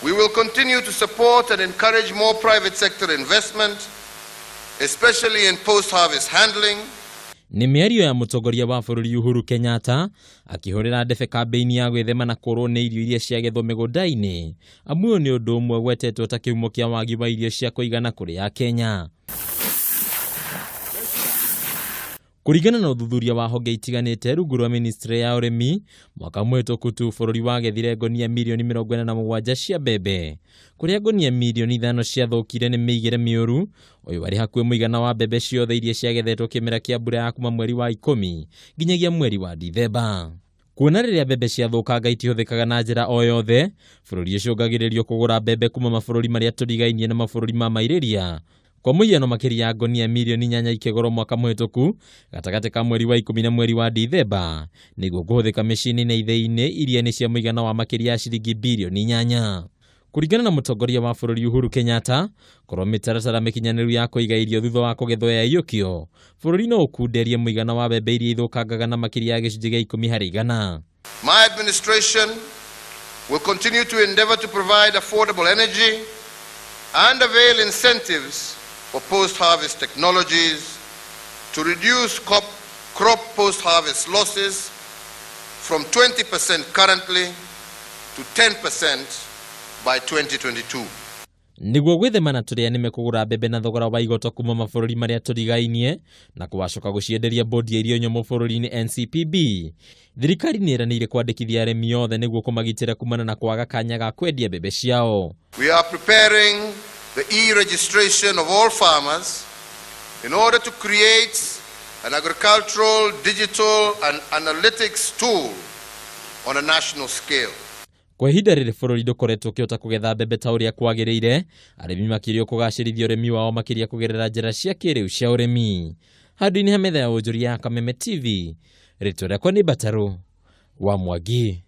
We will continue to support and encourage more private sector investment, especially in post-harvest handling. Ni mĩario ya mũtongoria wa bũrũri Uhuru Kenyatta akihũrĩra ndebe kambĩini ya gwĩthema na kũrwo nĩ irio iria ciagethwo mĩgũnda-inĩ, amu ũyũ nĩ ũndũ ũmwe gwetetwo ta kĩhumo kĩa wagi wa irio cia kũigana kũrĩ Akenya. Kũringana na ũthuthuria wa honge itiganĩte rungu rwa ministry ya ũrĩmi, mwaka mũhĩtũku tu bũrũri wagethire ngunia mirioni 47 cia mbembe, kũrĩa ngunia mirioni 5 ciathũkire nĩ mĩigĩre mĩũru, ũyũ warĩ hakuhĩ mũigana wa mbembe ciothe iria ciagethetwo kĩmera kĩa mbura ya kuma mweri wa 10 nginyagia mweri wa Dithemba. Kuona rĩrĩa mbembe ciathũkanga itihũthĩkaga na njĩra o yothe, bũrũri ũcũngagĩrĩrio kũgũra mbembe kuma mabũrũri marĩa tũrigainie na mabũrũri ma mairĩria. Kwa mũhiano makĩria ya ngunia mirioni 8 ikĩgũrwo mwaka mũhĩtũku gatagatĩ ka mweri wa 10 na mweri wa Dithemba, nĩguo kũhũthĩka mĩciĩ-inĩ na ithĩi-inĩ iria nĩ cia mũigana wa makĩria ya ciringi birioni 8. Kũringana na mũtongoria wa bũrũri Uhuru Kenyatta, korwo mĩtaratara mĩkinyaniru ya kũiga irio thutha wa kũgethwo ya iyũkio, bũrũri no ũkunderie mũigana wa mbembe iria ithũkangaga na makĩria ya gĩcunjĩ gĩa 10 harĩ igana. My administration will continue to endeavor to provide affordable energy and avail incentives for post-harvest technologies to reduce crop post-harvest losses from 20% currently to 10% by 2022. Nĩguo gwĩthema na tũrĩa nĩme kũgũra mbembe na thogora wa igoto kuma mabũrũri marĩa tũrigainie na kũgacoka gũcienderia bodi ya irio nyũmũ bũrũri-inĩ NCPB, thirikari nĩ ĩranĩire kwandĩkithia arĩmi othe nĩguo kũmagitĩra kumana na kwaga kanya ga kwendia mbembe ciao. We are preparing the e-registration of all farmers in order to create an agricultural, digital and analytics tool on a national scale. Kwa ihinda rĩrĩ bũrũri ndũkoretwo ũkĩhota kũgetha mbembe ta ũrĩa kwagĩrĩire, arĩmi makĩrio kũgacĩrithia ũrĩmi wao makĩria kũgerera njĩra cia kĩrĩu cia ũrĩmi. Handũ-inĩ ha metha ya wonjoria ya Kameme TV, rĩtwa rĩakwa nĩ Mbataro wa Mwangi.